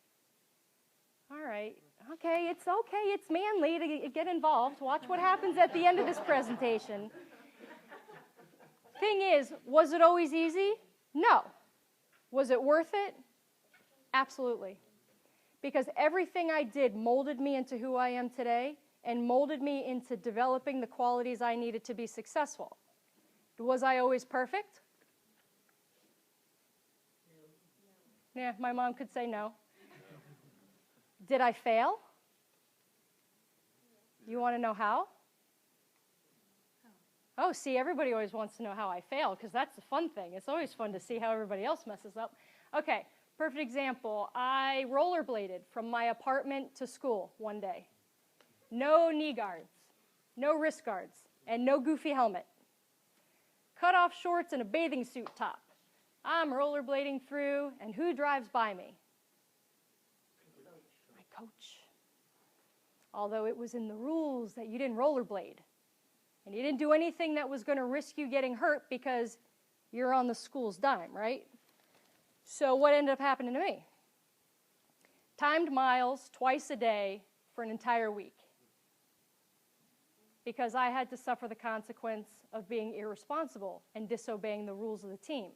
All right, okay, it's manly to get involved. Watch what happens at the end of this presentation. Thing is, was it always easy? No. Was it worth it? Absolutely. Because everything I did molded me into who I am today and molded me into developing the qualities I needed to be successful. Was I always perfect? Yeah, my mom could say no. Did I fail? You want to know how? Oh, see, everybody always wants to know how I fail, because that's the fun thing. It's always fun to see how everybody else messes up. Okay, perfect example. I rollerbladed from my apartment to school one day. No knee guards, no wrist guards, and no goofy helmet. Cut off shorts and a bathing suit top. I'm rollerblading through, and who drives by me? My coach. Although it was in the rules that you didn't rollerblade. And you didn't do anything that was going to risk you getting hurt because you're on the school's dime, right? So what ended up happening to me? Timed miles twice a day for an entire week. Because I had to suffer the consequence of being irresponsible and disobeying the rules of the team.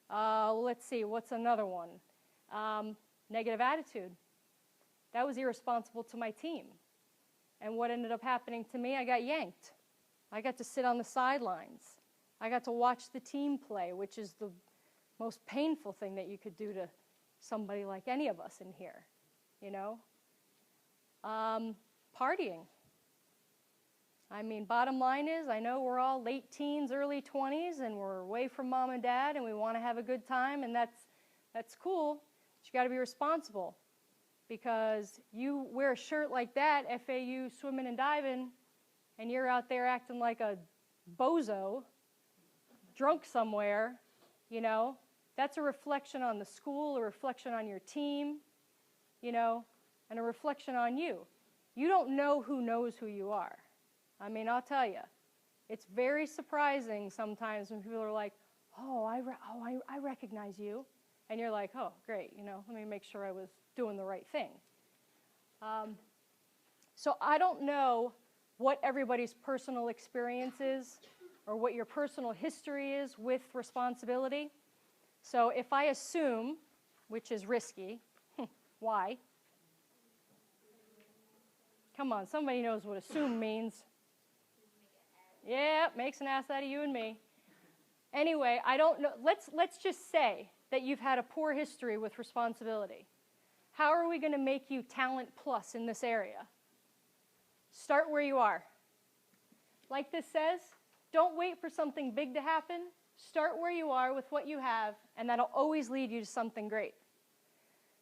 Let's see, what's another one? Negative attitude. That was irresponsible to my team. And what ended up happening to me? I got yanked. I got to sit on the sidelines. I got to watch the team play, which is the most painful thing that you could do to somebody like any of us in here, you know? Partying. I mean, bottom line is, I know we're all late teens, early 20s, and we're away from mom and dad, and we want to have a good time, and that's cool, but you got to be responsible. Because you wear a shirt like that, FAU swimming and diving, and you're out there acting like a bozo, drunk somewhere, you know, that's a reflection on the school, a reflection on your team, you know, and a reflection on you. You don't know who knows who you are. I mean, I'll tell you, it's very surprising sometimes when people are like, oh, I recognize you. And you're like, oh, great, you know, let me make sure I was doing the right thing. So I don't know what everybody's personal experience is or what your personal history is with responsibility. So if I assume, which is risky, why? Come on, somebody knows what assume means. Yeah, makes an ass out of you and me. Anyway, I don't know. Let's just say that you've had a poor history with responsibility. How are we going to make you talent plus in this area? Start where you are. Like this says, don't wait for something big to happen. Start where you are with what you have, and that'll always lead you to something great.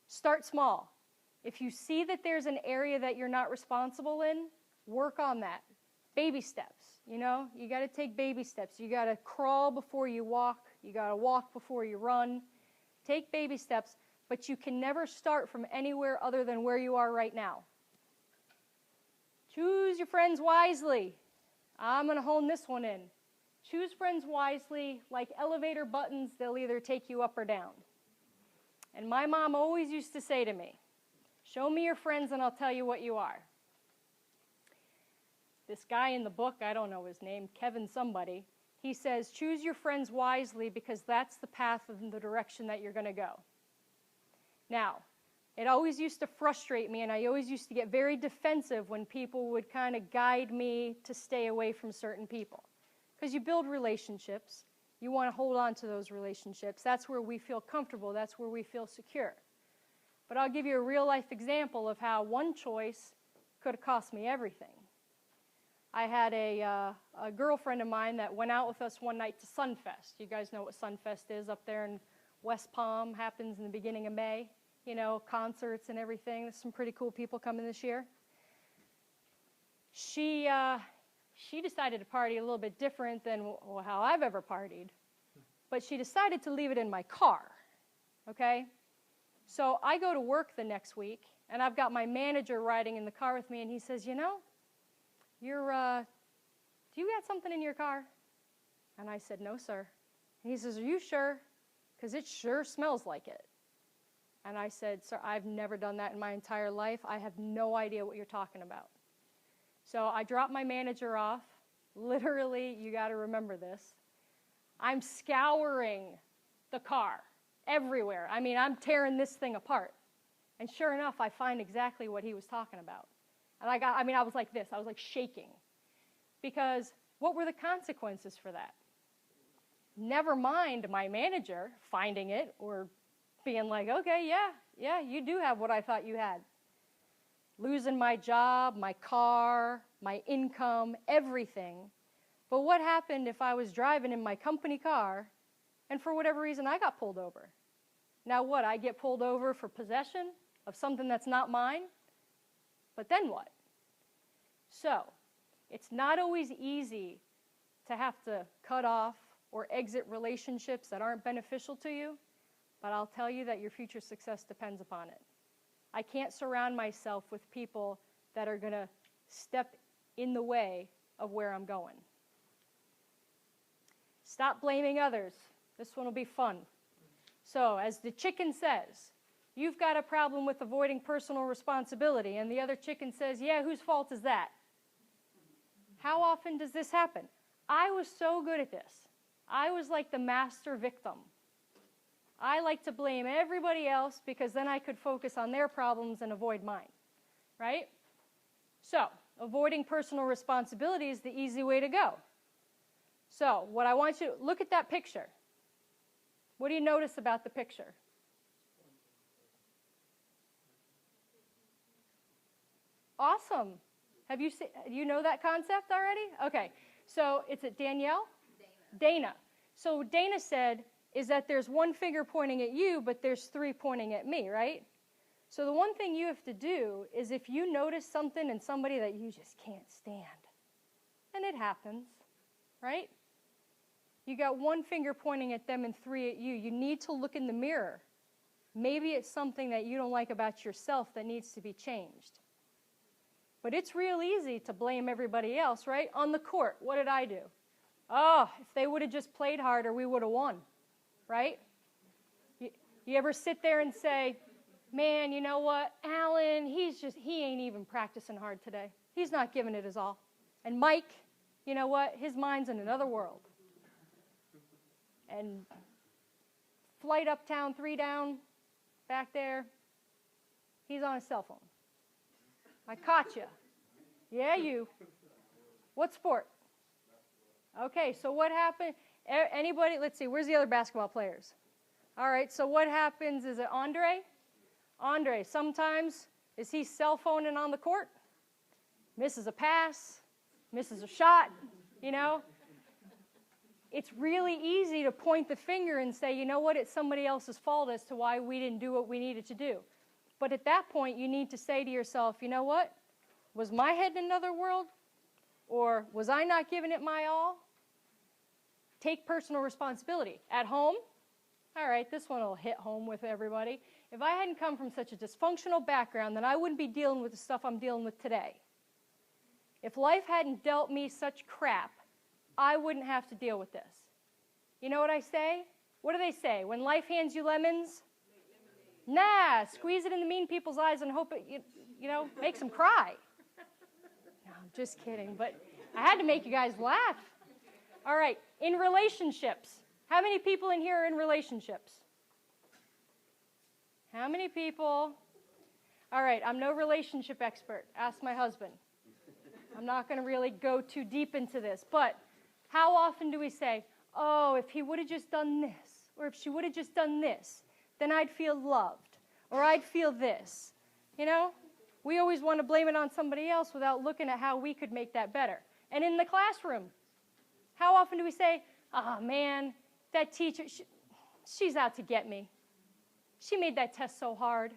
Start small. If you see that there's an area that you're not responsible in, work on that. Baby steps, you know? You got to take baby steps. You got to crawl before you walk. You got to walk before you run. Take baby steps, but you can never start from anywhere other than where you are right now. Choose your friends wisely. I'm going to hone this one in. Choose friends wisely. Like elevator buttons, they'll either take you up or down. And my mom always used to say to me, show me your friends and I'll tell you what you are. This guy in the book, I don't know his name, Kevin somebody, he says, choose your friends wisely because that's the path and the direction that you're going to go. Now, it always used to frustrate me, and I always used to get very defensive when people would kind of guide me to stay away from certain people. Because you build relationships. You want to hold on to those relationships. That's where we feel comfortable. That's where we feel secure. But I'll give you a real-life example of how one choice could have cost me everything. I had a girlfriend of mine that went out with us one night to Sunfest. You guys know what Sunfest is up there in West Palm. Happens in the beginning of May. You know, concerts and everything. There's some pretty cool people coming this year. She decided to party a little bit different than how I've ever partied. But she decided to leave it in my car, okay? So I go to work the next week, and I've got my manager riding in the car with me, and he says, you know, do you got something in your car? And I said, no, sir. And he says, are you sure? Because it sure smells like it. And I said, sir, I've never done that in my entire life. I have no idea what you're talking about. So I dropped my manager off. Literally, you got to remember this. I'm scouring the car everywhere. I mean, I'm tearing this thing apart. And sure enough, I find exactly what he was talking about. And I was like this. I was like shaking. Because what were the consequences for that? Never mind my manager finding it or being like, okay, yeah, you do have what I thought you had. Losing my job, my car, my income, everything. But what happened if I was driving in my company car and for whatever reason I got pulled over? Now what, I get pulled over for possession of something that's not mine? But then what? So, it's not always easy to have to cut off or exit relationships that aren't beneficial to you, but I'll tell you that your future success depends upon it. I can't surround myself with people that are going to step in the way of where I'm going. Stop blaming others. This one will be fun. So, as the chicken says, you've got a problem with avoiding personal responsibility, and the other chicken says, yeah, whose fault is that? How often does this happen? I was so good at this. I was like the master victim. I like to blame everybody else because then I could focus on their problems and avoid mine, right? So, avoiding personal responsibility is the easy way to go. So, what I want you to look at that picture. What do you notice about the picture? Awesome. Have you seen, you know that concept already? Okay. So, it's at Danielle? Dana. So, Dana said is that there's one finger pointing at you, but there's three pointing at me, right? So, the one thing you have to do is if you notice something in somebody that you just can't stand, and it happens, right? You got one finger pointing at them and three at you. You need to look in the mirror. Maybe it's something that you don't like about yourself that needs to be changed. But it's real easy to blame everybody else, right? On the court, what did I do? Oh, if they would have just played harder, we would have won, right? You ever sit there and say, man, you know what? Alan, he ain't even practicing hard today. He's not giving it his all. And Mike, you know what? His mind's in another world. And flight uptown, 3 down, back there, he's on his cell phone. I caught you. Yeah, you. What sport? Okay, so what happened? Anybody? Let's see, where's the other basketball players? All right, so what happens? Is it Andre? Andre, sometimes, is he cell phoning on the court? Misses a pass, misses a shot, you know? It's really easy to point the finger and say, you know what, it's somebody else's fault as to why we didn't do what we needed to do. But at that point, you need to say to yourself, you know what, was my head in another world? Or was I not giving it my all? Take personal responsibility. At home, all right, this one will hit home with everybody. If I hadn't come from such a dysfunctional background, then I wouldn't be dealing with the stuff I'm dealing with today. If life hadn't dealt me such crap, I wouldn't have to deal with this. You know what I say? What do they say? When life hands you lemons? Nah, squeeze it in the mean people's eyes and hope it, you know, makes them cry. No, I'm just kidding, but I had to make you guys laugh. All right, in relationships. How many people in here are in relationships? How many people? All right, I'm no relationship expert. Ask my husband. I'm not going to really go too deep into this, but how often do we say, oh, if he would have just done this, or if she would have just done this, then I'd feel loved. or I'd feel this. You know, we always want to blame it on somebody else without looking at how we could make that better. And in the classroom, how often do we say, oh man, that teacher, she's out to get me. She made that test so hard.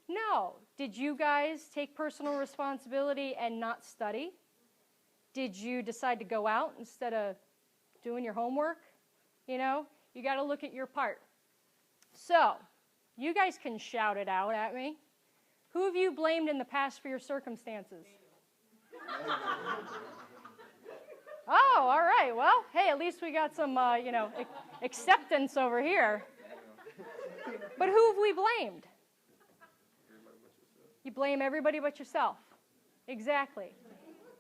No. Did you guys take personal responsibility and not study? Did you decide to go out instead of doing your homework? You know, you got to look at your part. So, you guys can shout it out at me. Who have you blamed in the past for your circumstances? Oh, all right. Well, hey, at least we got some, acceptance over here. But who have we blamed? You blame everybody but yourself. Exactly.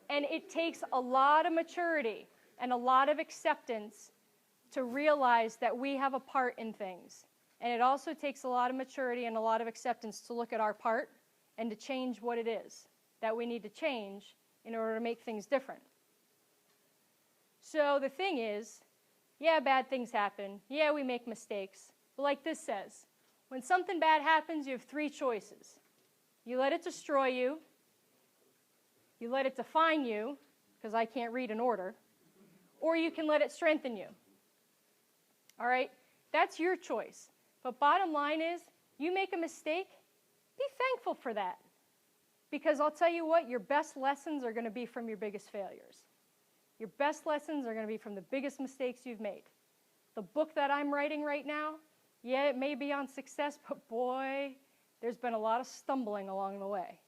And it takes a lot of maturity and a lot of acceptance to realize that we have a part in things. And it also takes a lot of maturity and a lot of acceptance to look at our part and to change what it is that we need to change in order to make things different. So the thing is, yeah, bad things happen. Yeah, we make mistakes. But like this says, when something bad happens, you have three choices. You let it destroy you. You let it define you, because I can't read an order. Or you can let it strengthen you. All right? That's your choice. But bottom line is, you make a mistake, be thankful for that. Because I'll tell you what, your best lessons are going to be from your biggest failures. Your best lessons are going to be from the biggest mistakes you've made. The book that I'm writing right now, yeah, it may be on success, but boy, there's been a lot of stumbling along the way.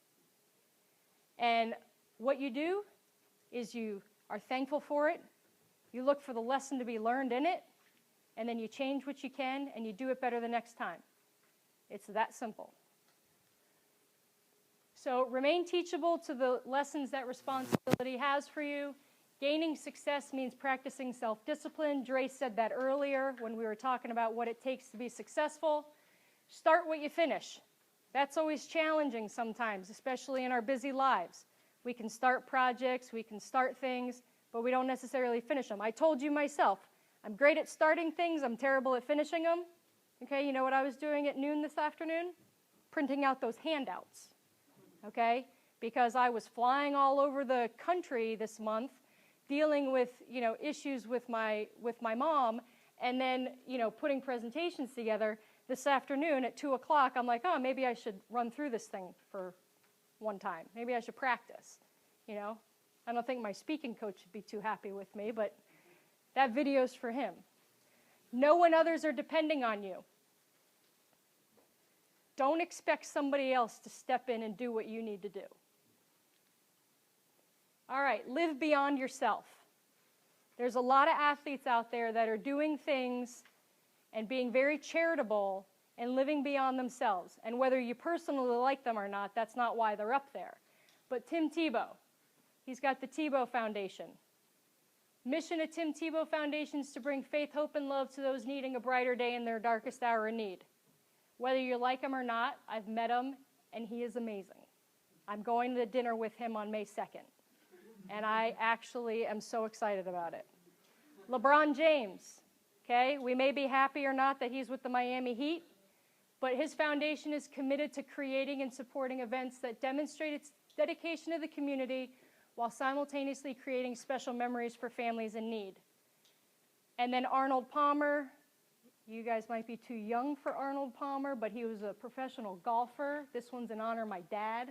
And what you do is you are thankful for it, you look for the lesson to be learned in it, and then you change what you can, and you do it better the next time. It's that simple. So remain teachable to the lessons that responsibility has for you. Gaining success means practicing self-discipline. Dre said that earlier when we were talking about what it takes to be successful. Start what you finish. That's always challenging sometimes, especially in our busy lives. We can start projects, we can start things, but we don't necessarily finish them. I told you myself, I'm great at starting things, I'm terrible at finishing them. Okay, you know what I was doing at noon this afternoon? Printing out those handouts. Okay, because I was flying all over the country this month, dealing with, issues with my mom, and then, putting presentations together. This afternoon at 2 o'clock, I'm like, oh, maybe I should run through this thing for one time. Maybe I should practice, I don't think my speaking coach would be too happy with me, but that video's for him. Know when others are depending on you. Don't expect somebody else to step in and do what you need to do. All right, live beyond yourself. There's a lot of athletes out there that are doing things and being very charitable and living beyond themselves. And whether you personally like them or not, that's not why they're up there. But Tim Tebow, he's got the Tebow Foundation. Mission of Tim Tebow Foundation is to bring faith, hope, and love to those needing a brighter day in their darkest hour of need. Whether you like him or not, I've met him, and he is amazing. I'm going to dinner with him on May 2nd, and I actually am so excited about it. LeBron James, okay, we may be happy or not that he's with the Miami Heat, but his foundation is committed to creating and supporting events that demonstrate its dedication to the community while simultaneously creating special memories for families in need. And then Arnold Palmer, you guys might be too young for Arnold Palmer, but he was a professional golfer. This one's in honor of my dad.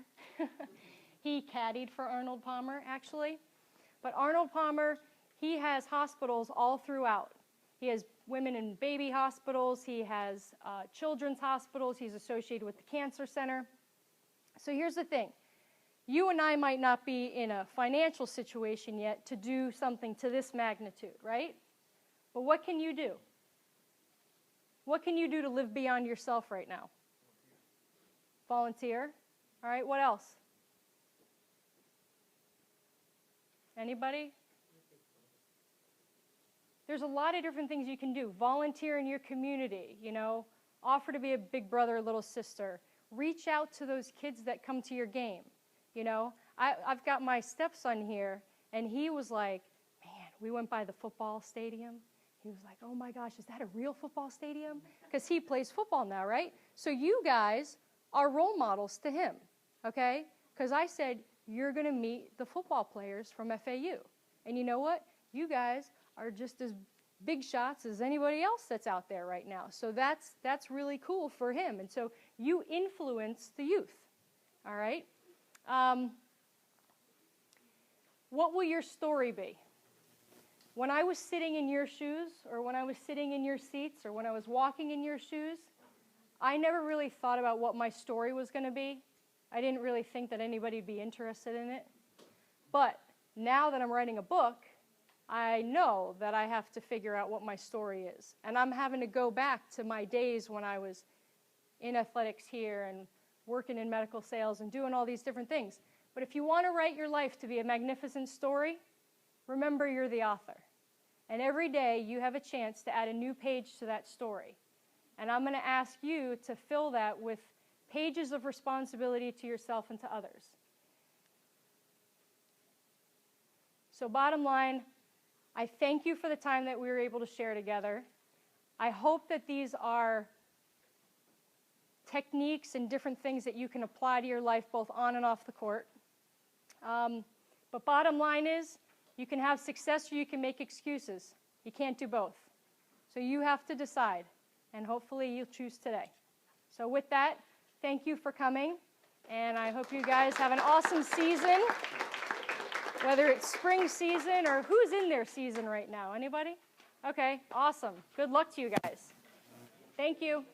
He caddied for Arnold Palmer, actually. But Arnold Palmer, he has hospitals all throughout. He has women and baby hospitals. He has children's hospitals. He's associated with the Cancer Center. So here's the thing. You and I might not be in a financial situation yet to do something to this magnitude, right? But what can you do? What can you do to live beyond yourself right now? Volunteer. All right, what else? Anybody? There's a lot of different things you can do. Volunteer in your community, offer to be a big brother or little sister. Reach out to those kids that come to your game. I've got my stepson here, and he was like, man, we went by the football stadium, He was like, oh my gosh, is that a real football stadium? Because he plays football now, right? So you guys are role models to him, okay? Because I said, you're going to meet the football players from FAU. And you know what? You guys are just as big shots as anybody else that's out there right now. So that's really cool for him. And so you influence the youth, all right? What will your story be? When I was sitting in your shoes, or when I was sitting in your seats, or when I was walking in your shoes, I never really thought about what my story was going to be. I didn't really think that anybody would be interested in it. But now that I'm writing a book, I know that I have to figure out what my story is. And I'm having to go back to my days when I was in athletics here and working in medical sales and doing all these different things. But if you want to write your life to be a magnificent story, remember you're the author. And every day you have a chance to add a new page to that story. And I'm going to ask you to fill that with pages of responsibility to yourself and to others. So bottom line, I thank you for the time that we were able to share together. I hope that these are techniques and different things that you can apply to your life both on and off the court. But bottom line is, you can have success or you can make excuses. You can't do both. So you have to decide, and hopefully you'll choose today. So with that, thank you for coming, and I hope you guys have an awesome season, whether it's spring season or who's in their season right now. Anybody? Okay, awesome. Good luck to you guys. Thank you.